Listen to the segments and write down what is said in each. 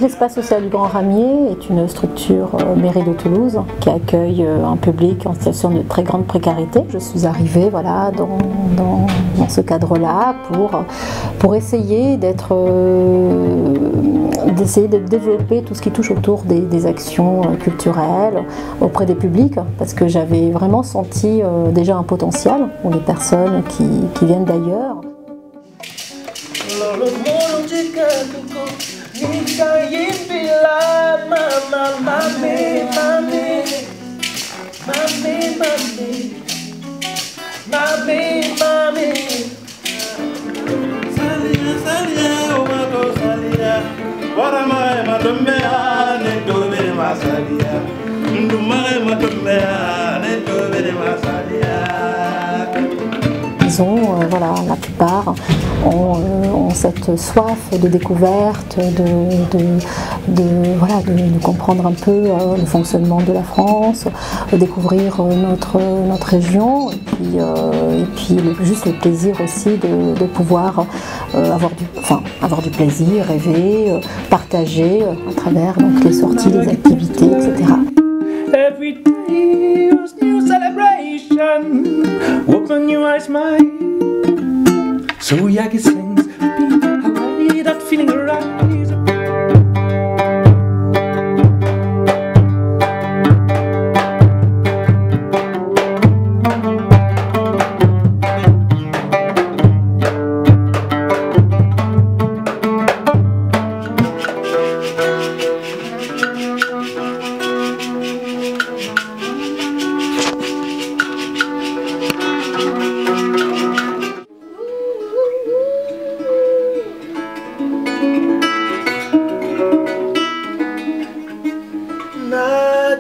L'espace social du Grand Ramier est une structure mairie de Toulouse qui accueille un public en situation de très grande précarité. Je suis arrivée voilà, dans ce cadre-là pour essayer de développer tout ce qui touche autour des actions culturelles auprès des publics, parce que j'avais vraiment senti déjà un potentiel pour les personnes qui viennent d'ailleurs. Ils ont, voilà, la plupart ont cette soif de découverte, de comprendre un peu le fonctionnement de la France, de découvrir notre région, et puis juste le plaisir aussi de pouvoir avoir du plaisir, rêver, partager à travers donc, les sorties, les activités, etc. Every day was new celebration. Open your eyes, my so I can sing. I need that feeling arise.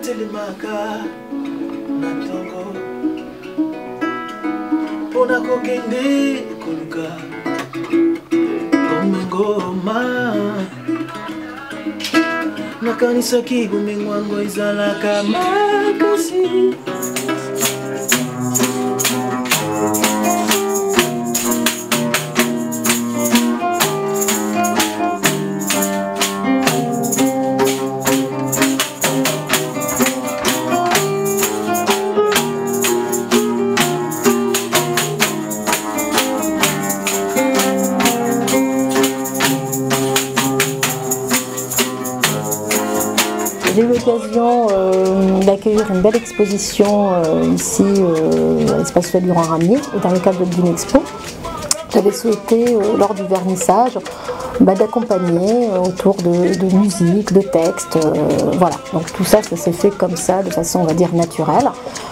Telemaka natongo pona kokende koluka komengoma nakanisaki gumengwango izalaka makasi. J'ai eu l'occasion d'accueillir une belle exposition ici à l'Espace Social du Grand Ramier, dans le cadre d'une expo. J'avais souhaité, lors du vernissage, d'accompagner autour de musique, de textes, voilà. Donc tout ça, ça s'est fait comme ça, de façon, on va dire, naturelle.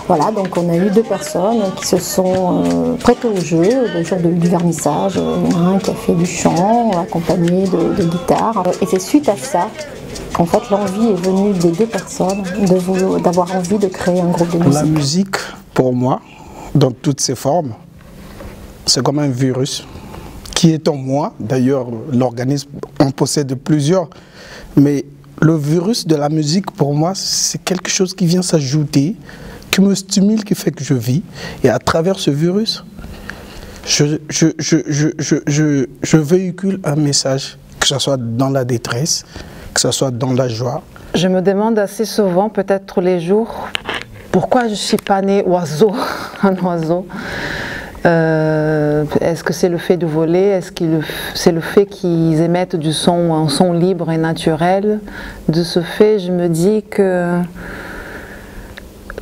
Voilà, donc on a eu 2 personnes qui se sont prêtées au jeu, le jour du vernissage. Il y en a un qui a fait du chant, accompagné de guitare. Et c'est suite à ça qu'en fait l'envie est venue des 2 personnes d'avoir envie de créer un groupe de musique. La musique, pour moi, dans toutes ses formes, c'est comme un virus qui est en moi. D'ailleurs, l'organisme en possède plusieurs. Mais le virus de la musique, pour moi, c'est quelque chose qui vient s'ajouter, qui me stimule, qui fait que je vis. Et à travers ce virus, je véhicule un message, que ce soit dans la détresse, que ce soit dans la joie. Je me demande assez souvent, peut-être tous les jours, pourquoi je ne suis pas née oiseau, un oiseau. Est-ce que c'est le fait de voler? Est-ce que c'est le fait qu'ils émettent du son, un son libre et naturel? De ce fait, je me dis que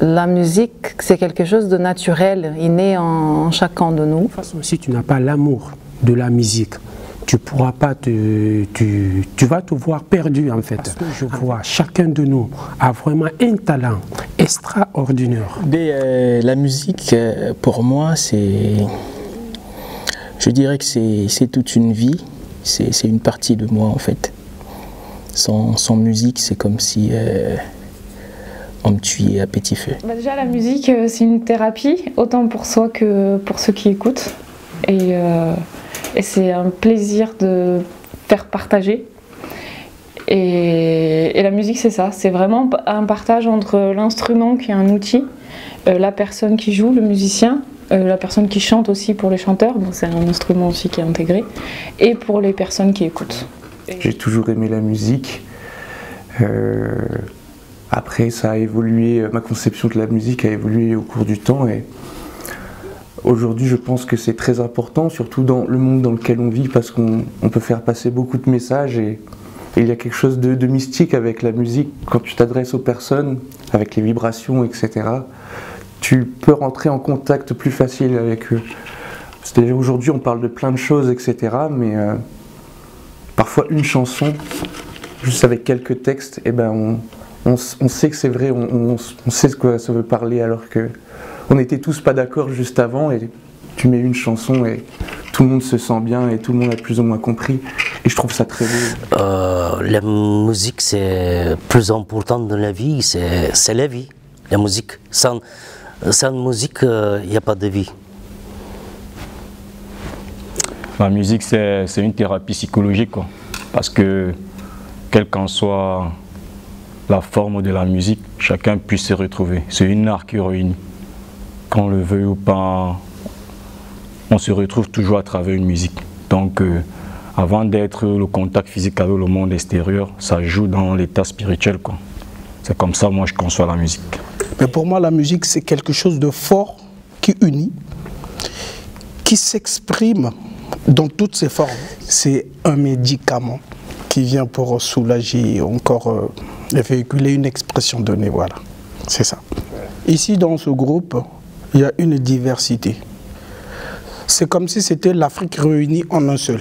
la musique, c'est quelque chose de naturel, inné en chacun de nous. De toute façon, si tu n'as pas l'amour de la musique, tu pourras pas tu vas te voir perdu en fait. Parce que je vois chacun de nous a vraiment un talent extraordinaire. La musique, pour moi, je dirais que c'est toute une vie, c'est une partie de moi en fait. Sans musique, c'est comme si on me tuait à petit feu. Déjà la musique, c'est une thérapie, autant pour soi que pour ceux qui écoutent. Et c'est un plaisir de faire partager. Et la musique, c'est ça, c'est vraiment un partage entre l'instrument qui est un outil, la personne qui joue, le musicien, la personne qui chante aussi pour les chanteurs, donc c'est un instrument aussi qui est intégré, et pour les personnes qui écoutent. J'ai toujours aimé la musique. Après, ça a évolué, ma conception de la musique a évolué au cours du temps. Et aujourd'hui, je pense que c'est très important, surtout dans le monde dans lequel on vit, parce qu'on peut faire passer beaucoup de messages. Et il y a quelque chose de mystique avec la musique. Quand tu t'adresses aux personnes, avec les vibrations, etc., tu peux rentrer en contact plus facile avec eux. C'est-à-dire aujourd'hui, on parle de plein de choses, etc., mais parfois une chanson, juste avec quelques textes, eh ben on sait que c'est vrai, on sait ce que ça veut parler, alors que on n'était tous pas d'accord juste avant, et tu mets une chanson et tout le monde se sent bien et tout le monde a plus ou moins compris, et je trouve ça très beau. La musique, c'est plus important dans la vie, c'est la vie, la musique. Sans musique, il n'y a pas de vie. La musique, c'est une thérapie psychologique, quoi. Parce que, quelle qu'en soit la forme de la musique, chacun puisse se retrouver. C'est une art qui réunit. Qu'on le veuille ou pas, on se retrouve toujours à travers une musique. Donc, avant d'être le contact physique avec le monde extérieur, ça joue dans l'état spirituel, quoi. C'est comme ça, moi, je conçois la musique. Mais pour moi, la musique, c'est quelque chose de fort, qui unit, qui s'exprime dans toutes ses formes. C'est un médicament qui vient pour soulager, encore véhiculer une expression donnée, voilà. C'est ça. Ici, dans ce groupe, il y a une diversité. C'est comme si c'était l'Afrique réunie en un seul.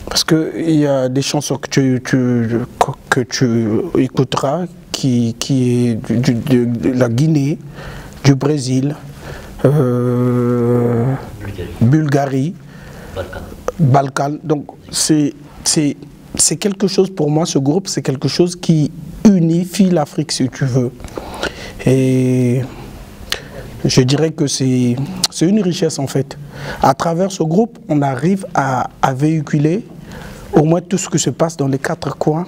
Parce qu'il y a des chansons que tu écouteras qui est de la Guinée, du Brésil, Bulgarie, Balkan. Donc c'est quelque chose, pour moi, ce groupe, c'est quelque chose qui unifie l'Afrique, si tu veux. Et je dirais que c'est une richesse, en fait. À travers ce groupe, on arrive à véhiculer au moins tout ce qui se passe dans les 4 coins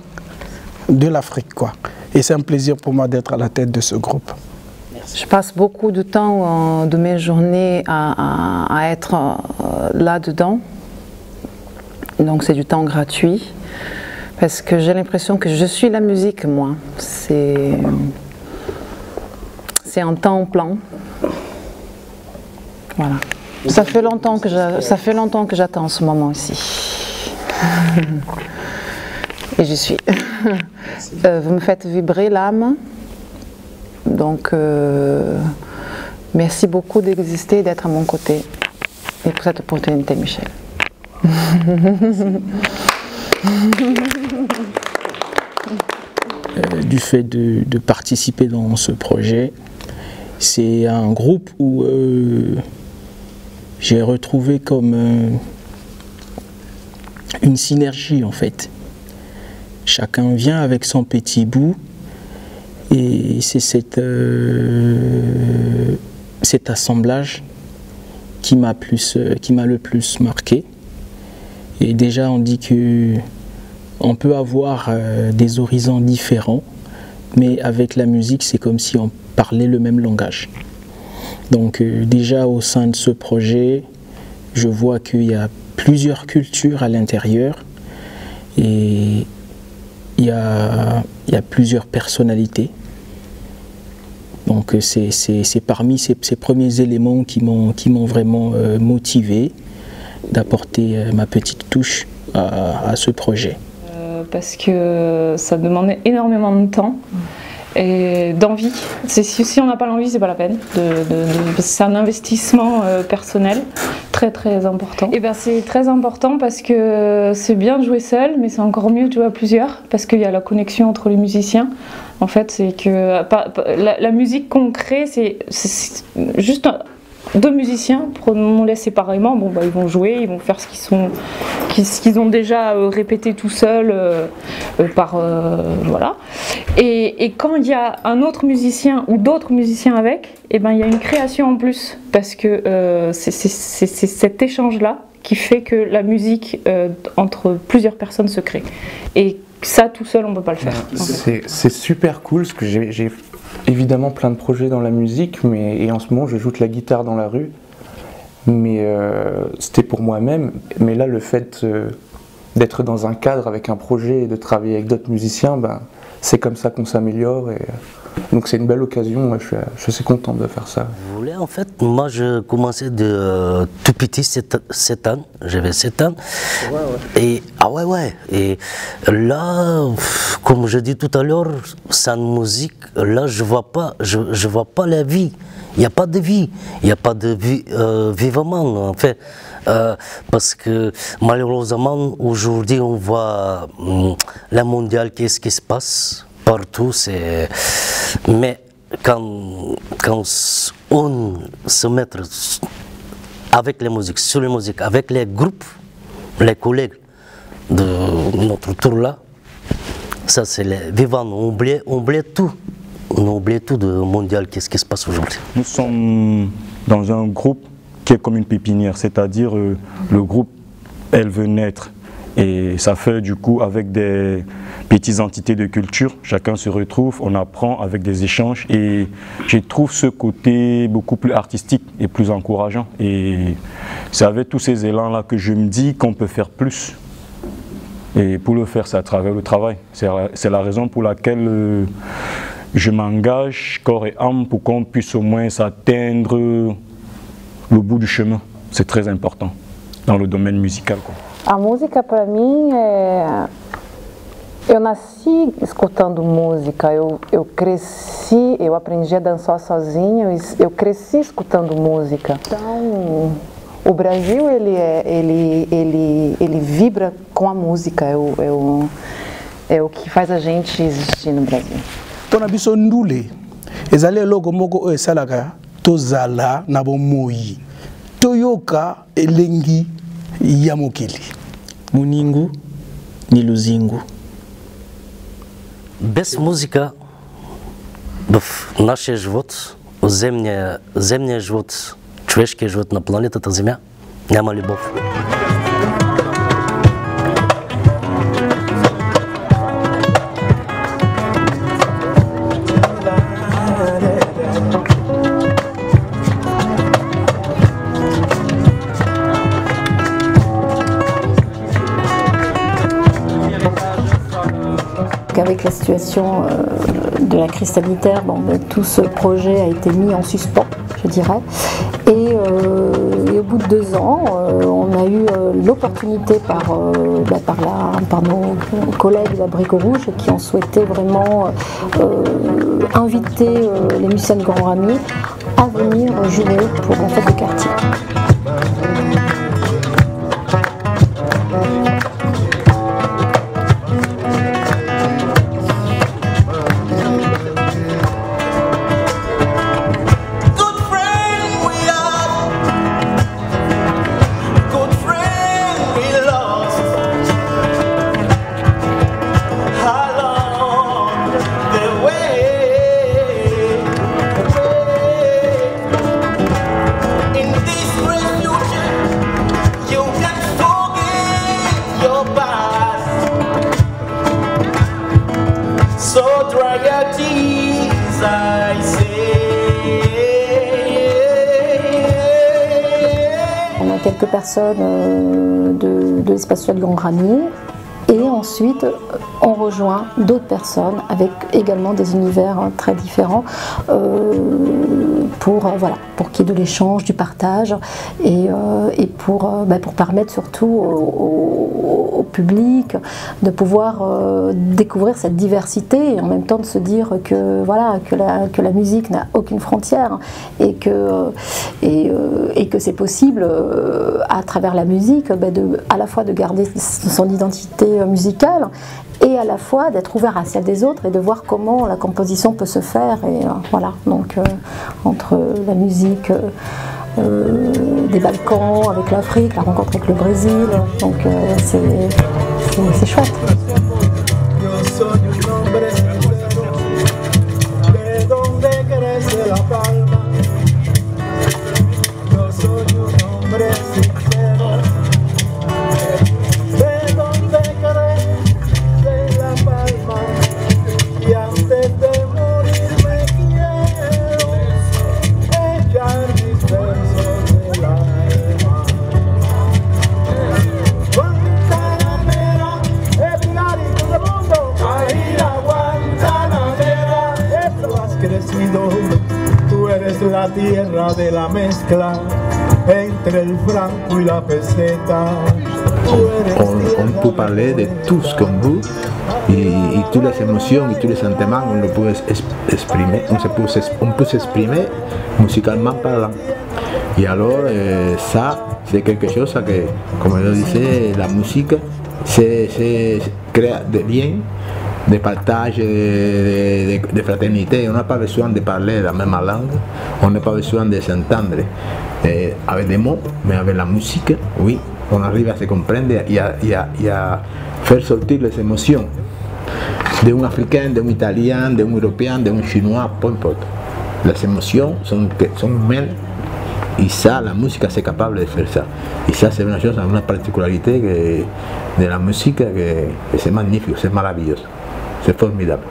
de l'Afrique, quoi. Et c'est un plaisir pour moi d'être à la tête de ce groupe. Je passe beaucoup de temps de mes journées à être là-dedans. Donc c'est du temps gratuit. Parce que j'ai l'impression que je suis la musique, moi. C'est un temps plein. Voilà. Ça fait longtemps que j'attends ce moment ici. Et j'y suis. Vous me faites vibrer l'âme. Donc, merci beaucoup d'exister et d'être à mon côté. Et pour cette opportunité, Michel. Du fait de participer dans ce projet, c'est un groupe où j'ai retrouvé comme une synergie, en fait. Chacun vient avec son petit bout, et c'est cet assemblage qui m'a le plus marqué. Et déjà, on dit que on peut avoir des horizons différents, mais avec la musique, c'est comme si on parlait le même langage. Donc déjà au sein de ce projet, je vois qu'il y a plusieurs cultures à l'intérieur, et il y a plusieurs personnalités. Donc c'est parmi ces premiers éléments qui m'ont vraiment motivé d'apporter ma petite touche à ce projet. Parce que ça demande énormément de temps et d'envie. Si on n'a pas l'envie, c'est pas la peine. C'est un investissement personnel très très important. Et ben c'est très important parce que c'est bien de jouer seul, mais c'est encore mieux de jouer à plusieurs parce qu'il y a la connexion entre les musiciens. En fait, c'est que la musique qu'on crée, c'est juste deux musiciens, prenons-les séparément, bon, bah, ils vont jouer, ils vont faire ce qu'ils ont déjà répété tout seuls, voilà. Et quand il y a un autre musicien ou d'autres musiciens avec, et ben, il y a une création en plus, parce que c'est cet échange-là qui fait que la musique entre plusieurs personnes se crée. Et ça tout seul on peut pas le faire. C'est super cool parce que j'ai évidemment plein de projets dans la musique, et en ce moment je joue de la guitare dans la rue, mais c'était pour moi-même. Mais là, le fait d'être dans un cadre avec un projet et de travailler avec d'autres musiciens, ben, c'est comme ça qu'on s'améliore. Donc c'est une belle occasion, je suis assez content de faire ça. Vous voulez, en fait, moi je commençais de tout petit, 7 ans, j'avais 7 ans. Et, et là, comme je dis tout à l'heure, sans musique, là je vois pas la vie. Il n'y a pas de vie, il n'y a pas de vie vivement en fait. Parce que malheureusement aujourd'hui on voit la mondiale, qu'est-ce qui se passe partout, mais quand on se met avec les musiques, sur les musiques, avec les groupes, les collègues de notre tour là, ça c'est les vivants, on oublie tout. On oublie tout de mondial, qu'est-ce qui se passe aujourd'hui. Nous sommes dans un groupe qui est comme une pépinière, c'est-à-dire le groupe, elle veut naître. Et ça fait du coup avec des petites entités de culture, chacun se retrouve, on apprend avec des échanges. Et je trouve ce côté beaucoup plus artistique et plus encourageant. Et c'est avec tous ces élans-là que je me dis qu'on peut faire plus. Et pour le faire, c'est à travers le travail. C'est la raison pour laquelle je m'engage corps et âme pour qu'on puisse au moins atteindre le bout du chemin. C'est très important dans le domaine musical, quoi. A música para mim é... Eu nasci escutando música, eu cresci, eu aprendi a dançar sozinha, eu cresci escutando música. Então, o Brasil ele vibra com a música, é o que faz a gente existir no Brasil. Tona biso ndule ezali eloko moko oyo esalaka tozala na bomoi toyoka elengi ya mokili. Muningu ni luzingu. Без музика в нашия живот, в земния живот, човешкия живот на планетата Земя, няма любов. Avec la situation de la crise sanitaire, tout ce projet a été mis en suspens, je dirais. Et au bout de 2 ans, on a eu l'opportunité par nos collègues à Brico Rouge qui ont souhaité vraiment inviter les musiciens de Grand Ramier à venir jouer pour la fête de quartier. On a quelques personnes de l'espace social Grand Ramier et ensuite on rejoint d'autres personnes avec également des univers très différents pour qu'il y ait de l'échange, du partage et pour permettre surtout au public de pouvoir découvrir cette diversité et en même temps de se dire que la musique n'a aucune frontière et que c'est possible à travers la musique à la fois de garder son identité musicale et à la fois d'être ouvert à celle des autres et de voir comment la composition peut se faire et donc entre la musique des Balkans avec l'Afrique, la rencontre avec le Brésil, donc c'est chouette. tierra de la mezcla entre el franco y la peseta. On peut parler de tous comme vous et toutes les émotions et tous les sentiments on le peut exprimer, on peut s'exprimer musicalement parlant. Et alors ça c'est quelque chose que, comme je disais, la musique c'est créer des liens, de partage, de fraternité. On n'a pas besoin de parler la même langue, on n'a pas besoin de s'entendre avec des mots, mais avec la musique, oui, on arrive à se comprendre et à faire sortir les émotions d'un Africain, d'un Italien, d'un Européen, d'un Chinois, peu importe. Les émotions sont humaines et ça, la musique c'est capable de faire ça. Et ça, c'est une chose, une particularité de la musique que c'est magnifique, c'est merveilleux, c'est formidable.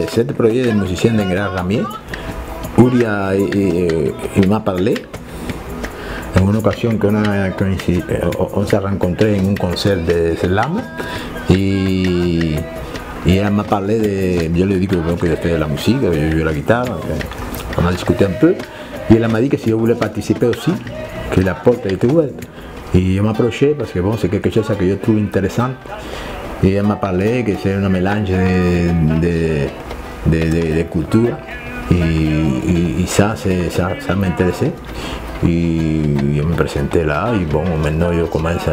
Ce projet de musicien de Grand Ramier, Uria m'a parlé en une occasion qu'on s'est rencontré en un concert de slam et elle m'a parlé de, je lui ai dit que je fais de la musique, je joue la guitare, on a discuté un peu et elle m'a dit que si je voulais participer aussi, que la porte était ouverte et je m'approché parce que bon, c'est quelque chose que je trouve intéressant et elle m'a parlé que c'est un mélange de culture et ça m'intéressait et je me présentais là et bon maintenant je commence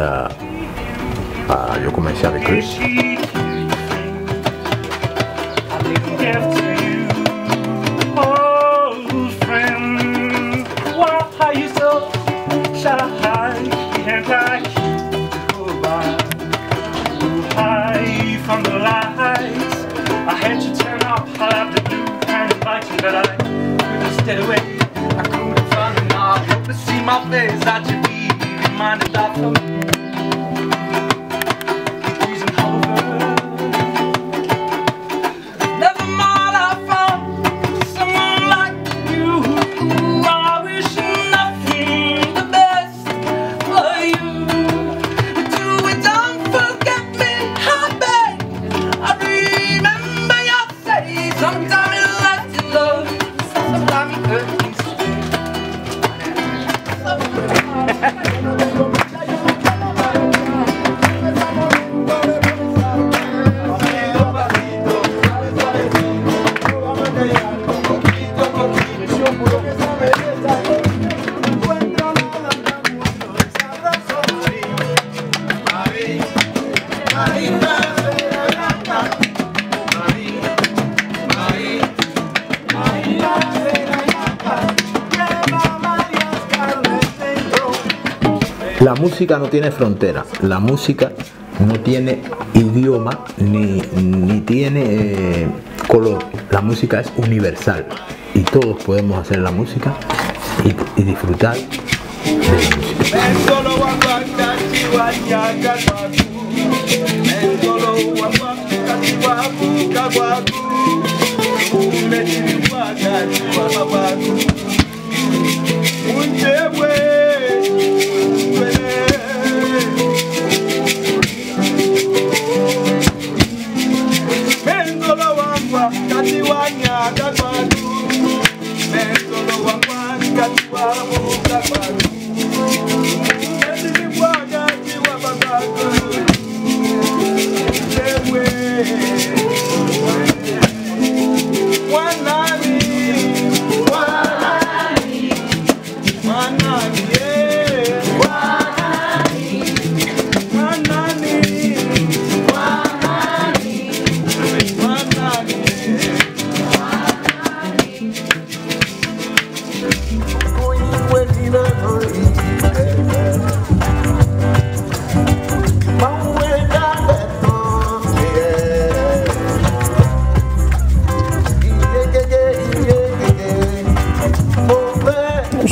avec eux. But I couldn't stay away, I couldn't run and I hope to see my face, that you be reminded of me. Never mind, I found someone like you. I wish nothing the best for you. Do it, don't forget me, how bad I remember you say sometimes. La música no tiene frontera, la música no tiene idioma ni tiene color, la música es universal y todos podemos hacer la música y disfrutar de la música.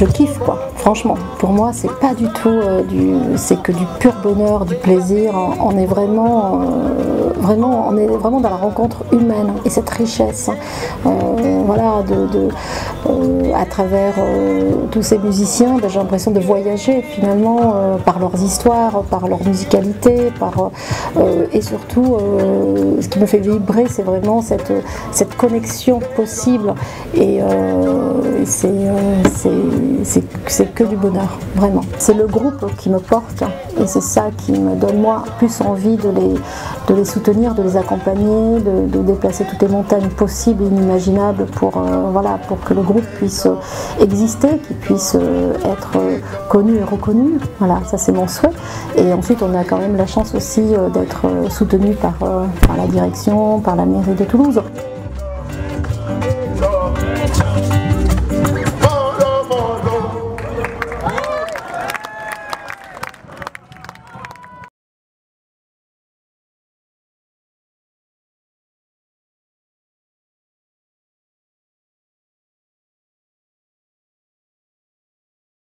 je kiffe quoi, franchement. Pour moi, c'est pas du tout c'est que du pur bonheur, du plaisir. On est vraiment dans la rencontre humaine et cette richesse, voilà, à travers tous ces musiciens, j'ai l'impression de voyager finalement par leurs histoires, par leur musicalité, et surtout, ce qui me fait vibrer, c'est vraiment cette connexion possible. Et c'est que du bonheur, vraiment. C'est le groupe qui me porte et c'est ça qui me donne moi plus envie de les soutenir, de les accompagner, de déplacer toutes les montagnes possibles et inimaginables pour que le groupe puisse exister, qu'il puisse être connu et reconnu. Voilà, ça c'est mon souhait. Et ensuite on a quand même la chance aussi d'être soutenu par la direction, par la mairie de Toulouse.